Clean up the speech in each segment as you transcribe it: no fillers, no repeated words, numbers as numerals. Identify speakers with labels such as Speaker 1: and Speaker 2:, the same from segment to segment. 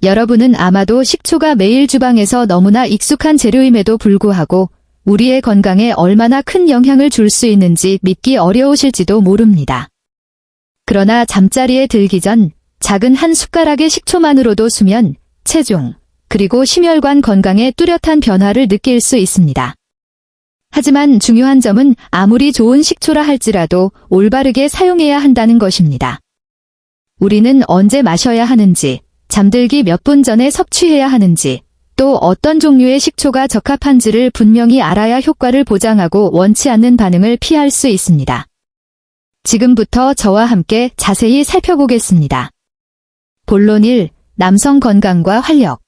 Speaker 1: 여러분은 아마도 식초가 매일 주방에서 너무나 익숙한 재료임에도 불구하고 우리의 건강에 얼마나 큰 영향을 줄 수 있는지 믿기 어려우실지도 모릅니다. 그러나 잠자리에 들기 전 작은 한 숟가락의 식초만으로도 수면, 체중, 그리고 심혈관 건강에 뚜렷한 변화를 느낄 수 있습니다. 하지만 중요한 점은 아무리 좋은 식초라 할지라도 올바르게 사용해야 한다는 것입니다. 우리는 언제 마셔야 하는지, 잠들기 몇 분 전에 섭취해야 하는지, 또 어떤 종류의 식초가 적합한지를 분명히 알아야 효과를 보장하고 원치 않는 반응을 피할 수 있습니다. 지금부터 저와 함께 자세히 살펴보겠습니다. 본론 1. 남성 건강과 활력.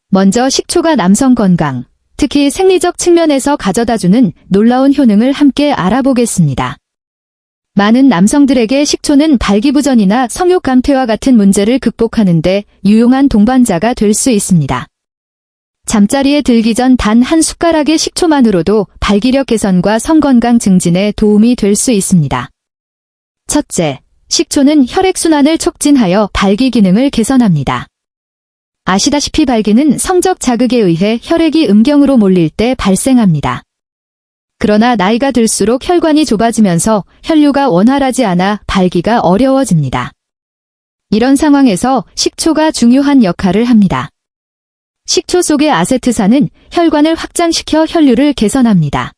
Speaker 1: 먼저 식초가 남성 건강, 특히 생리적 측면에서 가져다주는 놀라운 효능을 함께 알아보겠습니다. 많은 남성들에게 식초는 발기부전이나 성욕 감퇴와 같은 문제를 극복하는 데 유용한 동반자가 될 수 있습니다. 잠자리에 들기 전 단 한 숟가락의 식초만으로도 발기력 개선과 성건강 증진에 도움이 될 수 있습니다. 첫째, 식초는 혈액순환을 촉진하여 발기 기능을 개선합니다. 아시다시피 발기는 성적 자극에 의해 혈액이 음경으로 몰릴 때 발생합니다. 그러나 나이가 들수록 혈관이 좁아지면서 혈류가 원활하지 않아 발기가 어려워집니다. 이런 상황에서 식초가 중요한 역할을 합니다. 식초 속의 아세트산은 혈관을 확장시켜 혈류를 개선합니다.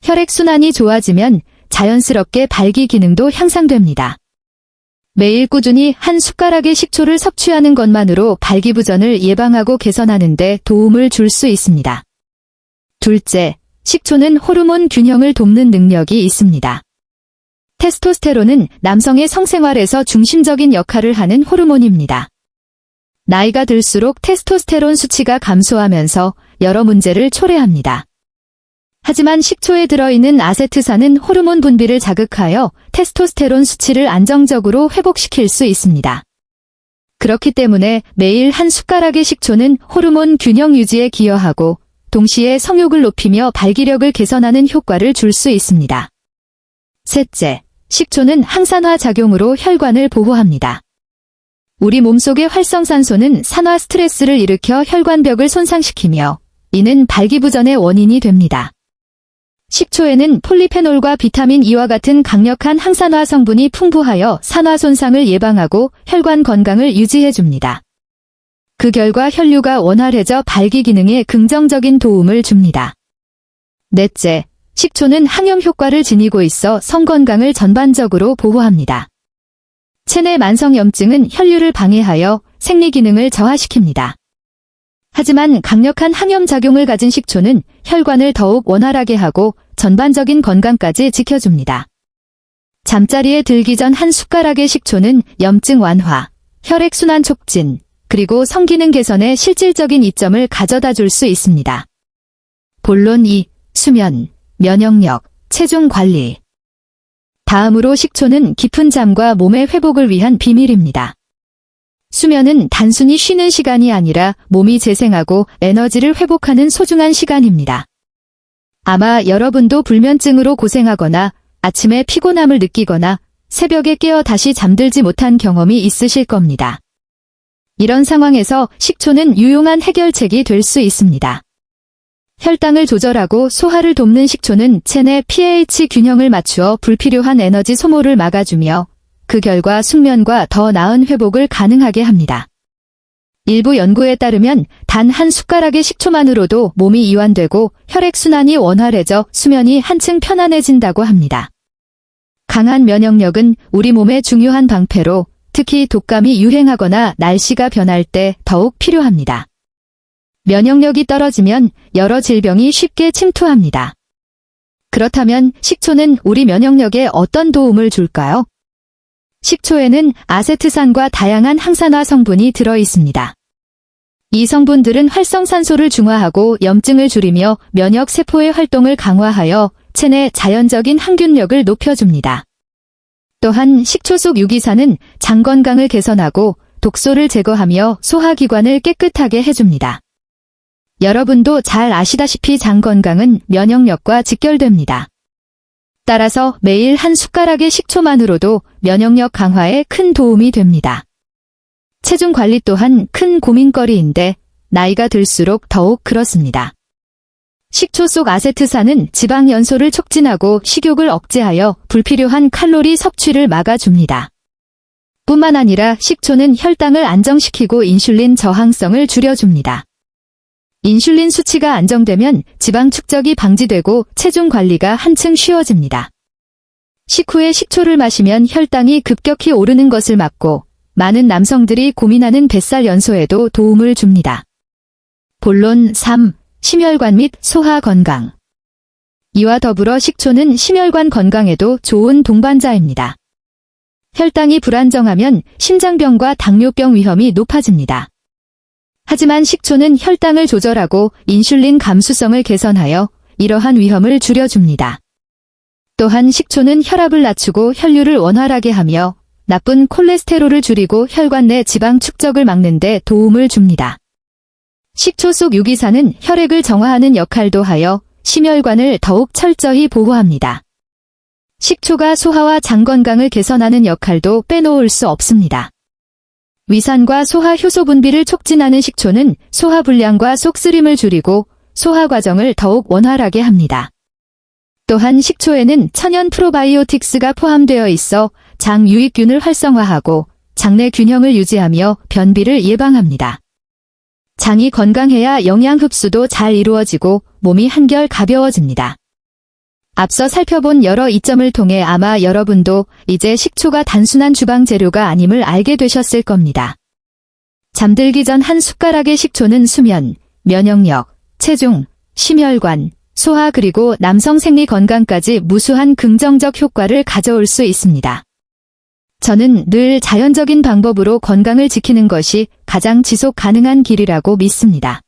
Speaker 1: 혈액순환이 좋아지면 자연스럽게 발기 기능도 향상됩니다. 매일 꾸준히 한 숟가락의 식초를 섭취하는 것만으로 발기부전을 예방하고 개선하는 데 도움을 줄 수 있습니다. 둘째, 식초는 호르몬 균형을 돕는 능력이 있습니다. 테스토스테론은 남성의 성생활에서 중심적인 역할을 하는 호르몬입니다. 나이가 들수록 테스토스테론 수치가 감소하면서 여러 문제를 초래합니다. 하지만 식초에 들어있는 아세트산은 호르몬 분비를 자극하여 테스토스테론 수치를 안정적으로 회복시킬 수 있습니다. 그렇기 때문에 매일 한 숟가락의 식초는 호르몬 균형 유지에 기여하고 동시에 성욕을 높이며 발기력을 개선하는 효과를 줄 수 있습니다. 셋째, 식초는 항산화 작용으로 혈관을 보호합니다. 우리 몸속의 활성산소는 산화 스트레스를 일으켜 혈관벽을 손상시키며 이는 발기부전의 원인이 됩니다. 식초에는 폴리페놀과 비타민 E와 같은 강력한 항산화 성분이 풍부하여 산화 손상을 예방하고 혈관 건강을 유지해줍니다. 그 결과 혈류가 원활해져 발기 기능에 긍정적인 도움을 줍니다. 넷째, 식초는 항염 효과를 지니고 있어 성건강을 전반적으로 보호합니다. 체내 만성염증은 혈류를 방해하여 생리 기능을 저하시킵니다. 하지만 강력한 항염 작용을 가진 식초는 혈관을 더욱 원활하게 하고 전반적인 건강까지 지켜줍니다. 잠자리에 들기 전 한 숟가락의 식초는 염증 완화, 혈액순환 촉진, 그리고 성기능 개선에 실질적인 이점을 가져다 줄 수 있습니다. 본론 2. 수면, 면역력, 체중 관리. 다음으로 식초는 깊은 잠과 몸의 회복을 위한 비밀입니다. 수면은 단순히 쉬는 시간이 아니라 몸이 재생하고 에너지를 회복하는 소중한 시간입니다. 아마 여러분도 불면증으로 고생하거나 아침에 피곤함을 느끼거나 새벽에 깨어 다시 잠들지 못한 경험이 있으실 겁니다. 이런 상황에서 식초는 유용한 해결책이 될 수 있습니다. 혈당을 조절하고 소화를 돕는 식초는 체내 pH 균형을 맞추어 불필요한 에너지 소모를 막아주며 그 결과 숙면과 더 나은 회복을 가능하게 합니다. 일부 연구에 따르면 단 한 숟가락의 식초만으로도 몸이 이완되고 혈액순환이 원활해져 수면이 한층 편안해진다고 합니다. 강한 면역력은 우리 몸의 중요한 방패로 특히 독감이 유행하거나 날씨가 변할 때 더욱 필요합니다. 면역력이 떨어지면 여러 질병이 쉽게 침투합니다. 그렇다면 식초는 우리 면역력에 어떤 도움을 줄까요? 식초에는 아세트산과 다양한 항산화 성분이 들어 있습니다. 이 성분들은 활성산소를 중화하고 염증을 줄이며 면역 세포의 활동을 강화하여 체내 자연적인 항균력을 높여줍니다. 또한 식초 속 유기산은 장 건강을 개선하고 독소를 제거하며 소화기관을 깨끗하게 해줍니다. 여러분도 잘 아시다시피 장 건강은 면역력과 직결됩니다. 따라서 매일 한 숟가락의 식초만으로도 면역력 강화에 큰 도움이 됩니다. 체중 관리 또한 큰 고민거리인데 나이가 들수록 더욱 그렇습니다. 식초 속 아세트산은 지방 연소를 촉진하고 식욕을 억제하여 불필요한 칼로리 섭취를 막아줍니다. 뿐만 아니라 식초는 혈당을 안정시키고 인슐린 저항성을 줄여줍니다. 인슐린 수치가 안정되면 지방 축적이 방지되고 체중 관리가 한층 쉬워집니다. 식후에 식초를 마시면 혈당이 급격히 오르는 것을 막고 많은 남성들이 고민하는 뱃살 연소에도 도움을 줍니다. 본론 3. 심혈관 및 소화 건강. 이와 더불어 식초는 심혈관 건강에도 좋은 동반자입니다. 혈당이 불안정하면 심장병과 당뇨병 위험이 높아집니다. 하지만 식초는 혈당을 조절하고 인슐린 감수성을 개선하여 이러한 위험을 줄여줍니다. 또한 식초는 혈압을 낮추고 혈류를 원활하게 하며 나쁜 콜레스테롤을 줄이고 혈관 내 지방 축적을 막는 데 도움을 줍니다. 식초 속 유기산은 혈액을 정화하는 역할도 하여 심혈관을 더욱 철저히 보호합니다. 식초가 소화와 장 건강을 개선하는 역할도 빼놓을 수 없습니다. 위산과 소화 효소 분비를 촉진하는 식초는 소화 불량과 속쓰림을 줄이고 소화 과정을 더욱 원활하게 합니다. 또한 식초에는 천연 프로바이오틱스가 포함되어 있어 장 유익균을 활성화하고 장내 균형을 유지하며 변비를 예방합니다. 장이 건강해야 영양 흡수도 잘 이루어지고 몸이 한결 가벼워집니다. 앞서 살펴본 여러 이점을 통해 아마 여러분도 이제 식초가 단순한 주방 재료가 아님을 알게 되셨을 겁니다. 잠들기 전 한 숟가락의 식초는 수면, 면역력, 체중, 심혈관, 소화 그리고 남성 생리 건강까지 무수한 긍정적 효과를 가져올 수 있습니다. 저는 늘 자연적인 방법으로 건강을 지키는 것이 가장 지속 가능한 길이라고 믿습니다.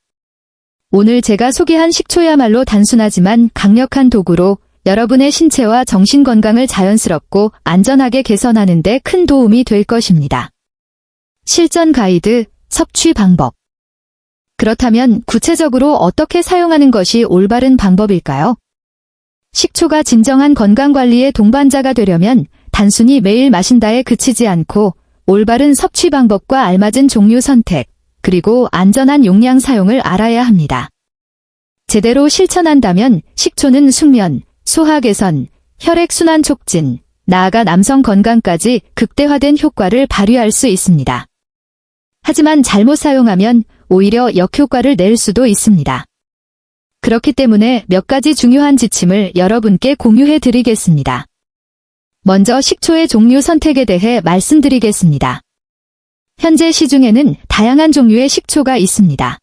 Speaker 1: 오늘 제가 소개한 식초야말로 단순하지만 강력한 도구로 여러분의 신체와 정신 건강을 자연스럽고 안전하게 개선하는 데 큰 도움이 될 것입니다. 실전 가이드, 섭취 방법. 그렇다면 구체적으로 어떻게 사용하는 것이 올바른 방법일까요? 식초가 진정한 건강관리의 동반자가 되려면 단순히 매일 마신다에 그치지 않고 올바른 섭취 방법과 알맞은 종류 선택, 그리고 안전한 용량 사용을 알아야 합니다. 제대로 실천한다면 식초는 숙면, 소화 개선, 혈액순환 촉진, 나아가 남성 건강까지 극대화된 효과를 발휘할 수 있습니다. 하지만 잘못 사용하면 오히려 역효과를 낼 수도 있습니다. 그렇기 때문에 몇 가지 중요한 지침을 여러분께 공유해 드리겠습니다. 먼저 식초의 종류 선택에 대해 말씀드리겠습니다. 현재 시중에는 다양한 종류의 식초가 있습니다.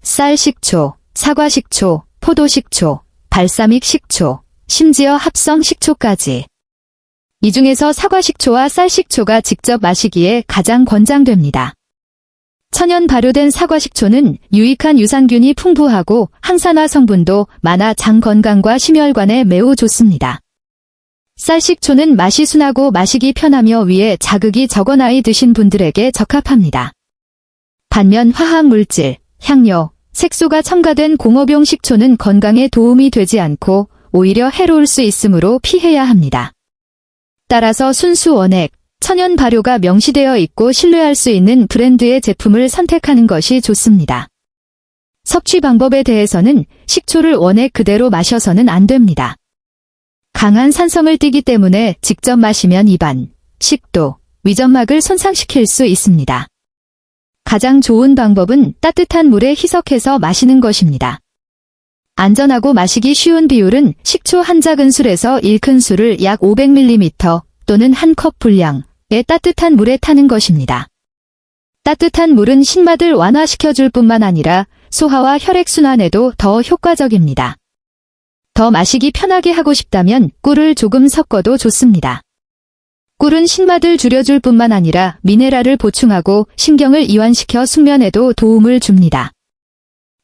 Speaker 1: 쌀 식초, 사과 식초, 포도 식초, 발사믹 식초, 심지어 합성 식초까지. 이 중에서 사과 식초와 쌀 식초가 직접 마시기에 가장 권장됩니다. 천연 발효된 사과 식초는 유익한 유산균이 풍부하고 항산화 성분도 많아 장 건강과 심혈관에 매우 좋습니다. 쌀 식초는 맛이 순하고 마시기 편하며 위에 자극이 적어 나이 드신 분들에게 적합합니다. 반면 화학물질, 향료, 색소가 첨가된 공업용 식초는 건강에 도움이 되지 않고 오히려 해로울 수 있으므로 피해야 합니다. 따라서 순수 원액, 천연 발효가 명시되어 있고 신뢰할 수 있는 브랜드의 제품을 선택하는 것이 좋습니다. 섭취 방법에 대해서는 식초를 원액 그대로 마셔서는 안 됩니다. 강한 산성을 띠기 때문에 직접 마시면 입안, 식도, 위점막을 손상시킬 수 있습니다. 가장 좋은 방법은 따뜻한 물에 희석해서 마시는 것입니다. 안전하고 마시기 쉬운 비율은 식초 한 작은술에서 1큰술을 약 500ml 또는 한 컵 분량의 따뜻한 물에 타는 것입니다. 따뜻한 물은 신맛을 완화시켜줄 뿐만 아니라 소화와 혈액순환에도 더 효과적입니다. 더 마시기 편하게 하고 싶다면 꿀을 조금 섞어도 좋습니다. 꿀은 신맛을 줄여줄 뿐만 아니라 미네랄을 보충하고 신경을 이완시켜 숙면에도 도움을 줍니다.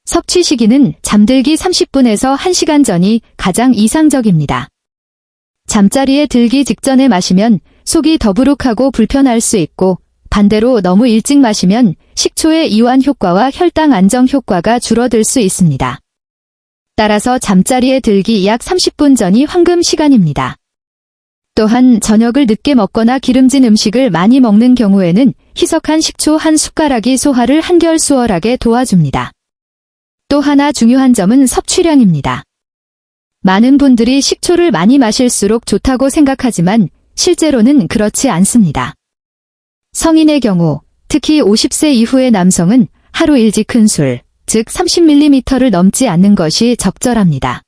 Speaker 1: 섭취 시기는 잠들기 30분에서 1시간 전이 가장 이상적입니다. 잠자리에 들기 직전에 마시면 속이 더부룩하고 불편할 수 있고 반대로 너무 일찍 마시면 식초의 이완 효과와 혈당 안정 효과가 줄어들 수 있습니다. 따라서 잠자리에 들기 약 30분 전이 황금 시간입니다. 또한 저녁을 늦게 먹거나 기름진 음식을 많이 먹는 경우에는 희석한 식초 한 숟가락이 소화를 한결 수월하게 도와줍니다. 또 하나 중요한 점은 섭취량입니다. 많은 분들이 식초를 많이 마실수록 좋다고 생각하지만 실제로는 그렇지 않습니다. 성인의 경우, 특히 50세 이후의 남성은 하루 일지 큰술, 즉 30ml를 넘지 않는 것이 적절합니다.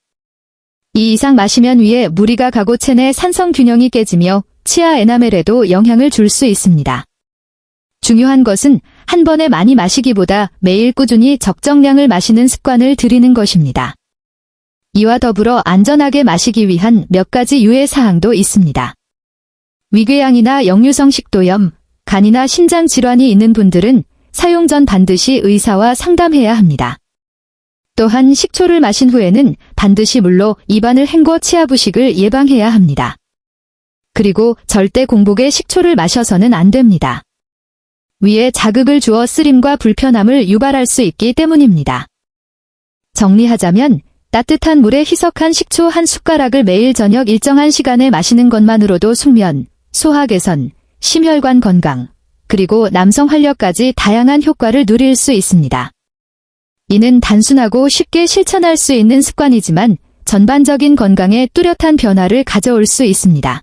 Speaker 1: 이 이상 마시면 위에 무리가 가고 체내 산성 균형이 깨지며 치아 에나멜에도 영향을 줄 수 있습니다. 중요한 것은 한 번에 많이 마시기보다 매일 꾸준히 적정량을 마시는 습관을 들이는 것입니다. 이와 더불어 안전하게 마시기 위한 몇 가지 유의사항도 있습니다. 위궤양이나 역류성 식도염, 간이나 신장 질환이 있는 분들은 사용 전 반드시 의사와 상담해야 합니다. 또한 식초를 마신 후에는 반드시 물로 입안을 헹궈 치아 부식을 예방해야 합니다. 그리고 절대 공복에 식초를 마셔서는 안 됩니다. 위에 자극을 주어 쓰림과 불편함을 유발할 수 있기 때문입니다. 정리하자면 따뜻한 물에 희석한 식초 한 숟가락을 매일 저녁 일정한 시간에 마시는 것만으로도 숙면, 소화 개선, 심혈관 건강, 그리고 남성 활력까지 다양한 효과를 누릴 수 있습니다. 이는 단순하고 쉽게 실천할 수 있는 습관이지만 전반적인 건강에 뚜렷한 변화를 가져올 수 있습니다.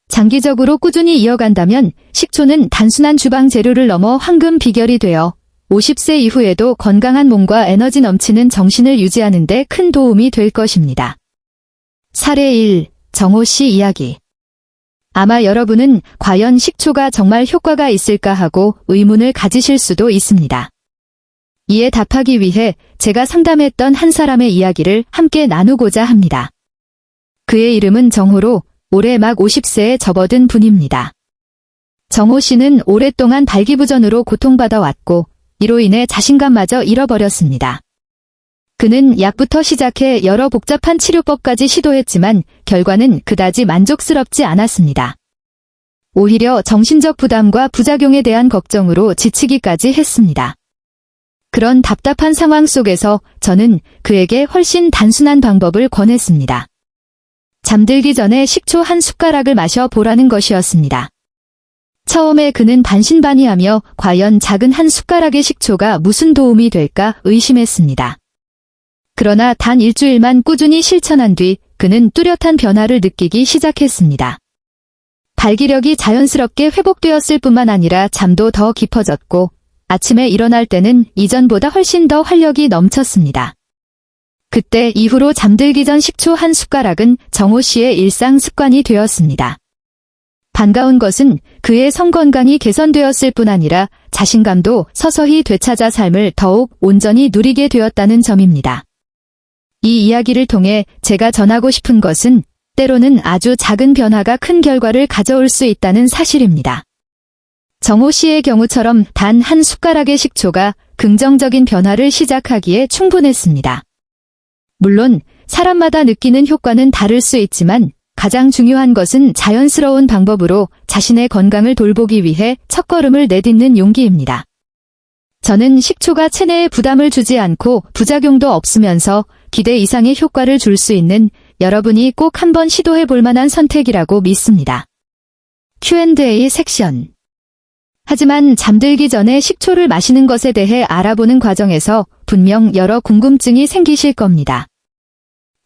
Speaker 1: 장기적으로 꾸준히 이어간다면 식초는 단순한 주방 재료를 넘어 황금 비결이 되어 50세 이후에도 건강한 몸과 에너지 넘치는 정신을 유지하는 데 큰 도움이 될 것입니다. 사례 1. 정호 씨 이야기. 아마 여러분은 과연 식초가 정말 효과가 있을까 하고 의문을 가지실 수도 있습니다. 이에 답하기 위해 제가 상담했던 한 사람의 이야기를 함께 나누고자 합니다. 그의 이름은 정호로 올해 막 50세에 접어든 분입니다. 정호 씨는 오랫동안 발기부전으로 고통받아 왔고 이로 인해 자신감마저 잃어버렸습니다. 그는 약부터 시작해 여러 복잡한 치료법까지 시도했지만 결과는 그다지 만족스럽지 않았습니다. 오히려 정신적 부담과 부작용에 대한 걱정으로 지치기까지 했습니다. 그런 답답한 상황 속에서 저는 그에게 훨씬 단순한 방법을 권했습니다. 잠들기 전에 식초 한 숟가락을 마셔 보라는 것이었습니다. 처음에 그는 반신반의하며 과연 작은 한 숟가락의 식초가 무슨 도움이 될까 의심했습니다. 그러나 단 일주일만 꾸준히 실천한 뒤 그는 뚜렷한 변화를 느끼기 시작했습니다. 발기력이 자연스럽게 회복되었을 뿐만 아니라 잠도 더 깊어졌고 아침에 일어날 때는 이전보다 훨씬 더 활력이 넘쳤습니다. 그때 이후로 잠들기 전 식초 한 숟가락은 정호 씨의 일상 습관이 되었습니다. 반가운 것은 그의 성건강이 개선되었을 뿐 아니라 자신감도 서서히 되찾아 삶을 더욱 온전히 누리게 되었다는 점입니다. 이 이야기를 통해 제가 전하고 싶은 것은 때로는 아주 작은 변화가 큰 결과를 가져올 수 있다는 사실입니다. 정호 씨의 경우처럼 단 한 숟가락의 식초가 긍정적인 변화를 시작하기에 충분했습니다. 물론 사람마다 느끼는 효과는 다를 수 있지만 가장 중요한 것은 자연스러운 방법으로 자신의 건강을 돌보기 위해 첫걸음을 내딛는 용기입니다. 저는 식초가 체내에 부담을 주지 않고 부작용도 없으면서 기대 이상의 효과를 줄 수 있는 여러분이 꼭 한번 시도해 볼 만한 선택이라고 믿습니다. Q&A 섹션. 하지만 잠들기 전에 식초를 마시는 것에 대해 알아보는 과정에서 분명 여러 궁금증이 생기실 겁니다.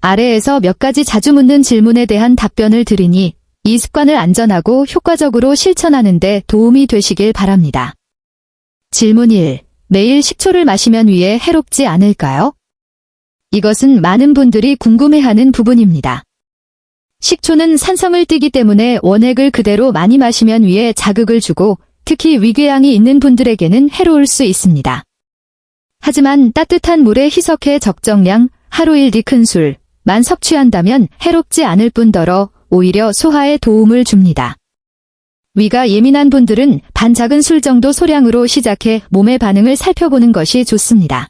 Speaker 1: 아래에서 몇 가지 자주 묻는 질문에 대한 답변을 드리니 이 습관을 안전하고 효과적으로 실천하는 데 도움이 되시길 바랍니다. 질문 1. 매일 식초를 마시면 위에 해롭지 않을까요? 이것은 많은 분들이 궁금해하는 부분입니다. 식초는 산성을 띠기 때문에 원액을 그대로 많이 마시면 위에 자극을 주고 특히 위궤양이 있는 분들에게는 해로울 수 있습니다. 하지만 따뜻한 물에 희석해 적정량 하루 1D 큰술만 섭취한다면 해롭지 않을 뿐더러 오히려 소화에 도움을 줍니다. 위가 예민한 분들은 반 작은 술 정도 소량으로 시작해 몸의 반응을 살펴보는 것이 좋습니다.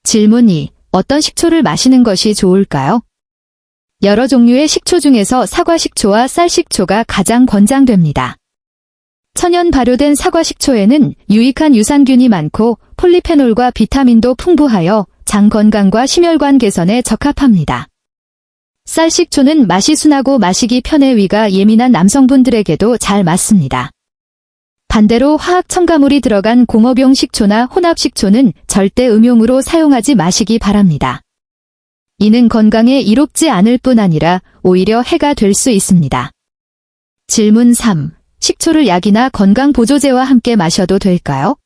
Speaker 1: 질문 2. 어떤 식초를 마시는 것이 좋을까요? 여러 종류의 식초 중에서 사과식초와 쌀식초가 가장 권장됩니다. 천연 발효된 사과식초에는 유익한 유산균이 많고 폴리페놀과 비타민도 풍부하여 장 건강과 심혈관 개선에 적합합니다. 쌀식초는 맛이 순하고 마시기 편해 위가 예민한 남성분들에게도 잘 맞습니다. 반대로 화학 첨가물이 들어간 공업용 식초나 혼합식초는 절대 음용으로 사용하지 마시기 바랍니다. 이는 건강에 이롭지 않을 뿐 아니라 오히려 해가 될 수 있습니다. 질문 3. 식초를 약이나 건강보조제와 함께 마셔도 될까요?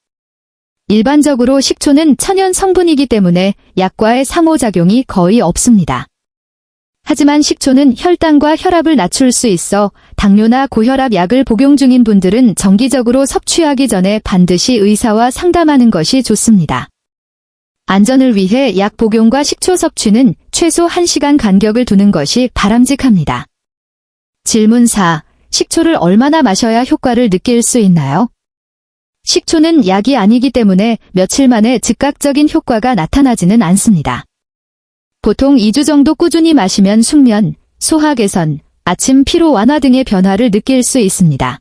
Speaker 1: 일반적으로 식초는 천연 성분이기 때문에 약과의 상호작용이 거의 없습니다. 하지만 식초는 혈당과 혈압을 낮출 수 있어 당뇨나 고혈압 약을 복용 중인 분들은 정기적으로 섭취하기 전에 반드시 의사와 상담하는 것이 좋습니다. 안전을 위해 약 복용과 식초 섭취는 최소 1시간 간격을 두는 것이 바람직합니다. 질문 4. 식초를 얼마나 마셔야 효과를 느낄 수 있나요? 식초는 약이 아니기 때문에 며칠 만에 즉각적인 효과가 나타나지는 않습니다. 보통 2주 정도 꾸준히 마시면 숙면, 소화 개선, 아침 피로 완화 등의 변화를 느낄 수 있습니다.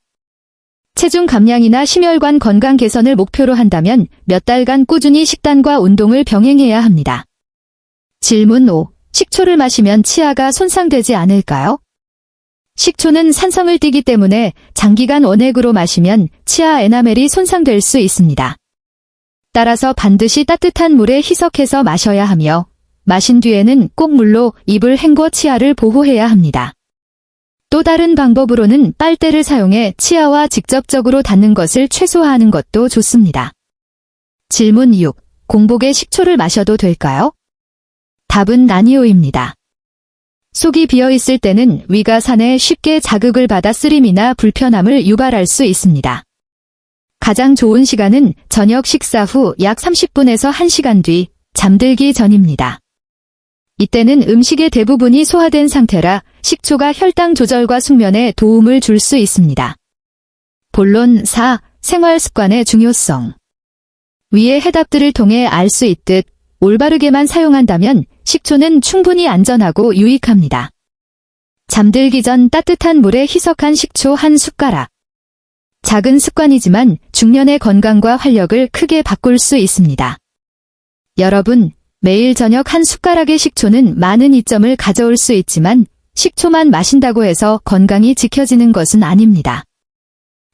Speaker 1: 체중 감량이나 심혈관 건강 개선을 목표로 한다면 몇 달간 꾸준히 식단과 운동을 병행해야 합니다. 질문 5. 식초를 마시면 치아가 손상되지 않을까요? 식초는 산성을 띠기 때문에 장기간 원액으로 마시면 치아 에나멜이 손상될 수 있습니다. 따라서 반드시 따뜻한 물에 희석해서 마셔야 하며 마신 뒤에는 꼭 물로 입을 헹궈 치아를 보호해야 합니다. 또 다른 방법으로는 빨대를 사용해 치아와 직접적으로 닿는 것을 최소화하는 것도 좋습니다. 질문 6. 공복에 식초를 마셔도 될까요? 답은 아니오입니다. 속이 비어있을 때는 위가 산에 쉽게 자극을 받아 쓰림이나 불편함을 유발할 수 있습니다. 가장 좋은 시간은 저녁 식사 후 약 30분에서 1시간 뒤 잠들기 전입니다. 이때는 음식의 대부분이 소화된 상태라 식초가 혈당 조절과 숙면에 도움을 줄 수 있습니다. 본론 4. 생활 습관의 중요성. 위의 해답들을 통해 알 수 있듯 올바르게만 사용한다면 식초는 충분히 안전하고 유익합니다. 잠들기 전 따뜻한 물에 희석한 식초 1숟가락. 작은 습관이지만 중년의 건강과 활력을 크게 바꿀 수 있습니다. 여러분, 매일 저녁 1숟가락의 식초는 많은 이점을 가져올 수 있지만 식초만 마신다고 해서 건강이 지켜지는 것은 아닙니다.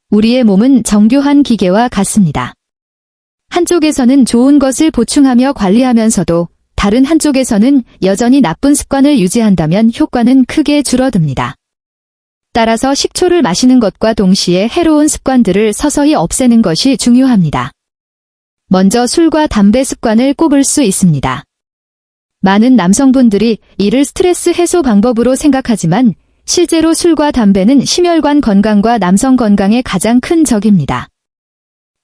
Speaker 1: 우리의 몸은 정교한 기계와 같습니다. 한쪽에서는 좋은 것을 보충하며 관리하면서도 다른 한쪽에서는 여전히 나쁜 습관을 유지한다면 효과는 크게 줄어듭니다. 따라서 식초를 마시는 것과 동시에 해로운 습관들을 서서히 없애는 것이 중요합니다. 먼저 술과 담배 습관을 꼽을 수 있습니다. 많은 남성분들이 이를 스트레스 해소 방법으로 생각하지만 실제로 술과 담배는 심혈관 건강과 남성 건강에 가장 큰 적입니다.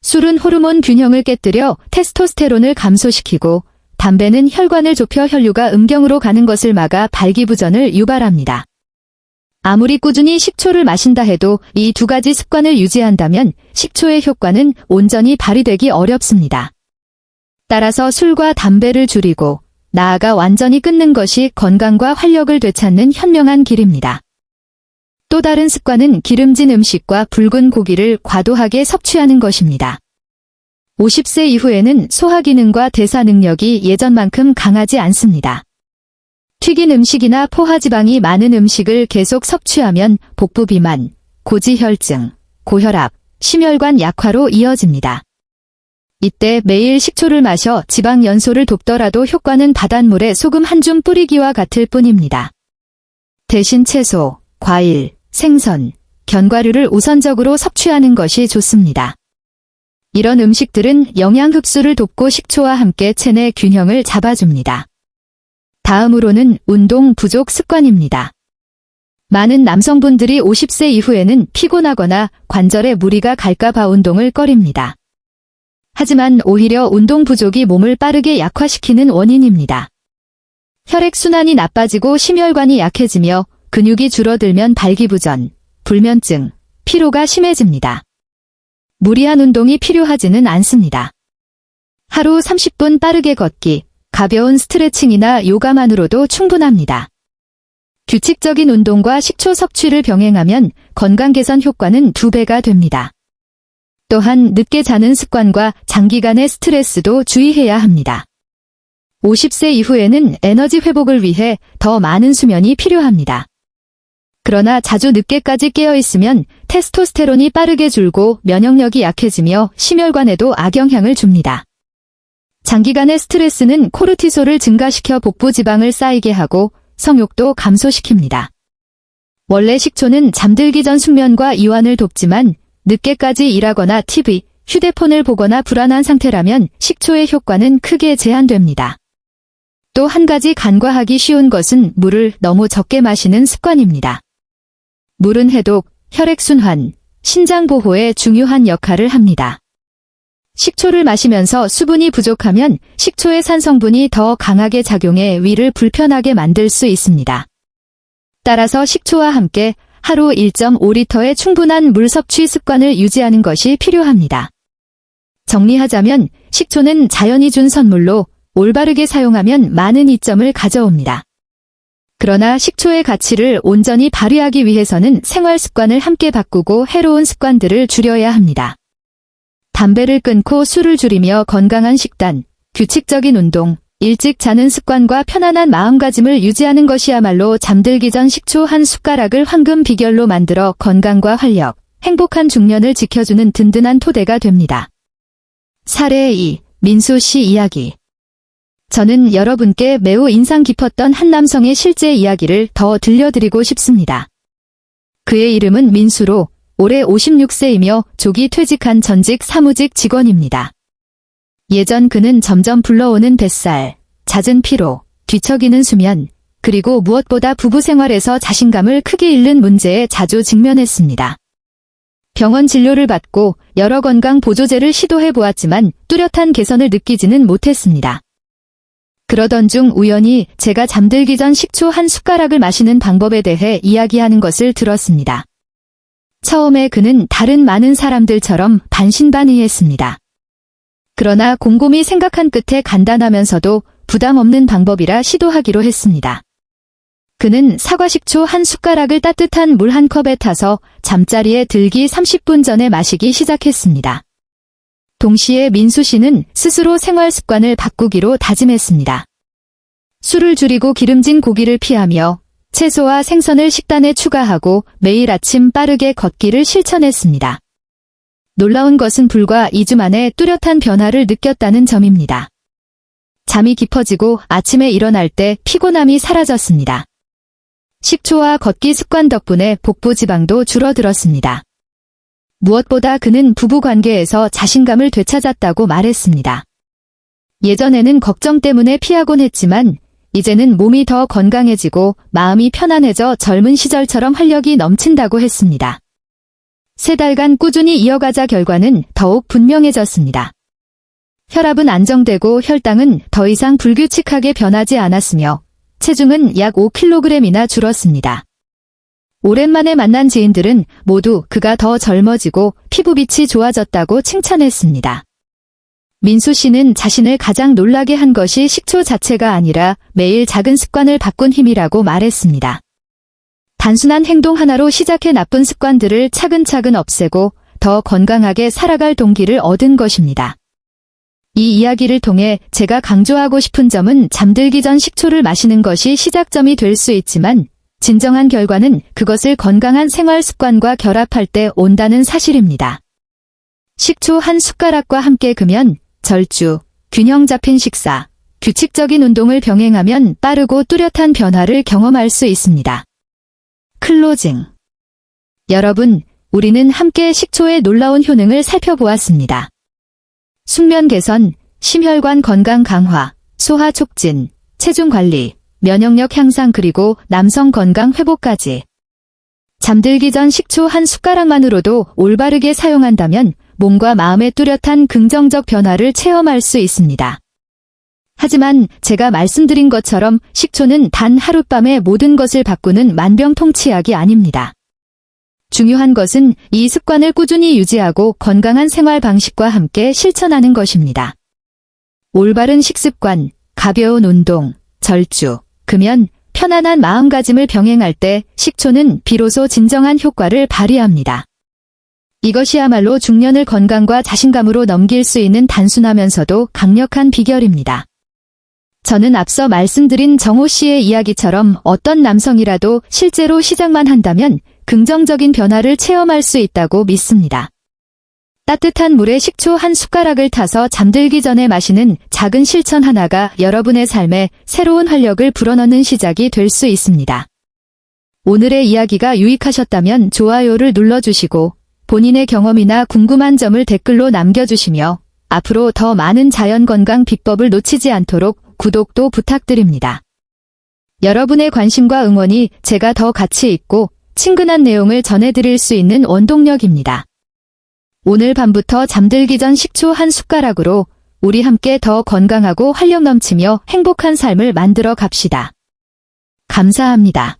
Speaker 1: 술은 호르몬 균형을 깨뜨려 테스토스테론을 감소시키고 담배는 혈관을 좁혀 혈류가 음경으로 가는 것을 막아 발기부전을 유발합니다. 아무리 꾸준히 식초를 마신다 해도 이 두 가지 습관을 유지한다면 식초의 효과는 온전히 발휘되기 어렵습니다. 따라서 술과 담배를 줄이고 나아가 완전히 끊는 것이 건강과 활력을 되찾는 현명한 길입니다. 또 다른 습관은 기름진 음식과 붉은 고기를 과도하게 섭취하는 것입니다. 50세 이후에는 소화 기능과 대사 능력이 예전만큼 강하지 않습니다. 튀긴 음식이나 포화지방이 많은 음식을 계속 섭취하면 복부 비만, 고지혈증, 고혈압, 심혈관 약화로 이어집니다. 이때 매일 식초를 마셔 지방 연소를 돕더라도 효과는 바닷물에 소금 한 줌 뿌리기와 같을 뿐입니다. 대신 채소, 과일, 생선, 견과류를 우선적으로 섭취하는 것이 좋습니다. 이런 음식들은 영양 흡수를 돕고 식초와 함께 체내 균형을 잡아줍니다. 다음으로는 운동 부족 습관입니다. 많은 남성분들이 50세 이후에는 피곤하거나 관절에 무리가 갈까 봐 운동을 꺼립니다. 하지만 오히려 운동 부족이 몸을 빠르게 약화시키는 원인입니다. 혈액순환이 나빠지고 심혈관이 약해지며 근육이 줄어들면 발기부전, 불면증, 피로가 심해집니다. 무리한 운동이 필요하지는 않습니다. 하루 30분 빠르게 걷기, 가벼운 스트레칭이나 요가만으로도 충분합니다. 규칙적인 운동과 식초 섭취를 병행하면 건강 개선 효과는 2배가 됩니다. 또한 늦게 자는 습관과 장기간의 스트레스도 주의해야 합니다. 50세 이후에는 에너지 회복을 위해 더 많은 수면이 필요합니다. 그러나 자주 늦게까지 깨어있으면 테스토스테론이 빠르게 줄고 면역력이 약해지며 심혈관에도 악영향을 줍니다. 장기간의 스트레스는 코르티솔을 증가시켜 복부 지방을 쌓이게 하고 성욕도 감소시킵니다. 원래 식초는 잠들기 전 숙면과 이완을 돕지만 늦게까지 일하거나 TV, 휴대폰을 보거나 불안한 상태라면 식초의 효과는 크게 제한됩니다. 또 한 가지 간과하기 쉬운 것은 물을 너무 적게 마시는 습관입니다. 물은 해독, 혈액순환, 신장 보호에 중요한 역할을 합니다. 식초를 마시면서 수분이 부족하면 식초의 산성분이 더 강하게 작용해 위를 불편하게 만들 수 있습니다. 따라서 식초와 함께 하루 1.5리터의 충분한 물 섭취 습관을 유지하는 것이 필요합니다. 정리하자면 식초는 자연이 준 선물로 올바르게 사용하면 많은 이점을 가져옵니다. 그러나 식초의 가치를 온전히 발휘하기 위해서는 생활 습관을 함께 바꾸고 해로운 습관들을 줄여야 합니다. 담배를 끊고 술을 줄이며 건강한 식단, 규칙적인 운동, 일찍 자는 습관과 편안한 마음가짐을 유지하는 것이야말로 잠들기 전 식초 한 숟가락을 황금 비결로 만들어 건강과 활력, 행복한 중년을 지켜주는 든든한 토대가 됩니다. 사례 2. 민수 씨 이야기. 저는 여러분께 매우 인상 깊었던 한 남성의 실제 이야기를 더 들려드리고 싶습니다. 그의 이름은 민수로 올해 56세이며 조기 퇴직한 전직 사무직 직원입니다. 예전 그는 점점 불러오는 뱃살, 잦은 피로, 뒤척이는 수면, 그리고 무엇보다 부부 생활에서 자신감을 크게 잃는 문제에 자주 직면했습니다. 병원 진료를 받고 여러 건강 보조제를 시도해 보았지만 뚜렷한 개선을 느끼지는 못했습니다. 그러던 중 우연히 제가 잠들기 전 식초 한 숟가락을 마시는 방법에 대해 이야기하는 것을 들었습니다. 처음에 그는 다른 많은 사람들처럼 반신반의했습니다. 그러나 곰곰이 생각한 끝에 간단하면서도 부담 없는 방법이라 시도하기로 했습니다. 그는 사과식초 한 숟가락을 따뜻한 물 한 컵에 타서 잠자리에 들기 30분 전에 마시기 시작했습니다. 동시에 민수 씨는 스스로 생활 습관을 바꾸기로 다짐했습니다. 술을 줄이고 기름진 고기를 피하며 채소와 생선을 식단에 추가하고 매일 아침 빠르게 걷기를 실천했습니다. 놀라운 것은 불과 2주 만에 뚜렷한 변화를 느꼈다는 점입니다. 잠이 깊어지고 아침에 일어날 때 피곤함이 사라졌습니다. 식초와 걷기 습관 덕분에 복부 지방도 줄어들었습니다. 무엇보다 그는 부부 관계에서 자신감을 되찾았다고 말했습니다. 예전에는 걱정 때문에 피하곤 했지만 이제는 몸이 더 건강해지고 마음이 편안해져 젊은 시절처럼 활력이 넘친다고 했습니다. 3달간 꾸준히 이어가자 결과는 더욱 분명해졌습니다. 혈압은 안정되고 혈당은 더 이상 불규칙하게 변하지 않았으며 체중은 약 5kg이나 줄었습니다. 오랜만에 만난 지인들은 모두 그가 더 젊어지고 피부빛이 좋아졌다고 칭찬했습니다. 민수 씨는 자신을 가장 놀라게 한 것이 식초 자체가 아니라 매일 작은 습관을 바꾼 힘이라고 말했습니다. 단순한 행동 하나로 시작해 나쁜 습관들을 차근차근 없애고 더 건강하게 살아갈 동기를 얻은 것입니다. 이 이야기를 통해 제가 강조하고 싶은 점은 잠들기 전 식초를 마시는 것이 시작점이 될 수 있지만 진정한 결과는 그것을 건강한 생활 습관과 결합할 때 온다는 사실입니다. 식초 한 숟가락과 함께 금연, 절주, 균형 잡힌 식사, 규칙적인 운동을 병행하면 빠르고 뚜렷한 변화를 경험할 수 있습니다. 클로징. 여러분, 우리는 함께 식초의 놀라운 효능을 살펴보았습니다. 숙면 개선, 심혈관 건강 강화, 소화 촉진, 체중 관리, 면역력 향상 그리고 남성 건강 회복까지. 잠들기 전 식초 한 숟가락만으로도 올바르게 사용한다면 몸과 마음의 뚜렷한 긍정적 변화를 체험할 수 있습니다. 하지만 제가 말씀드린 것처럼 식초는 단 하룻밤에 모든 것을 바꾸는 만병통치약이 아닙니다. 중요한 것은 이 습관을 꾸준히 유지하고 건강한 생활 방식과 함께 실천하는 것입니다. 올바른 식습관, 가벼운 운동, 절주, 금연, 편안한 마음가짐을 병행할 때 식초는 비로소 진정한 효과를 발휘합니다. 이것이야말로 중년을 건강과 자신감으로 넘길 수 있는 단순하면서도 강력한 비결입니다. 저는 앞서 말씀드린 정호 씨의 이야기처럼 어떤 남성이라도 실제로 시작만 한다면 긍정적인 변화를 체험할 수 있다고 믿습니다. 따뜻한 물에 식초 한 숟가락을 타서 잠들기 전에 마시는 작은 실천 하나가 여러분의 삶에 새로운 활력을 불어넣는 시작이 될 수 있습니다. 오늘의 이야기가 유익하셨다면 좋아요를 눌러주시고 본인의 경험이나 궁금한 점을 댓글로 남겨주시며 앞으로 더 많은 자연건강 비법을 놓치지 않도록 구독도 부탁드립니다. 여러분의 관심과 응원이 제가 더 가치 있고 친근한 내용을 전해드릴 수 있는 원동력입니다. 오늘 밤부터 잠들기 전 식초 한 숟가락으로 우리 함께 더 건강하고 활력 넘치며 행복한 삶을 만들어 갑시다. 감사합니다.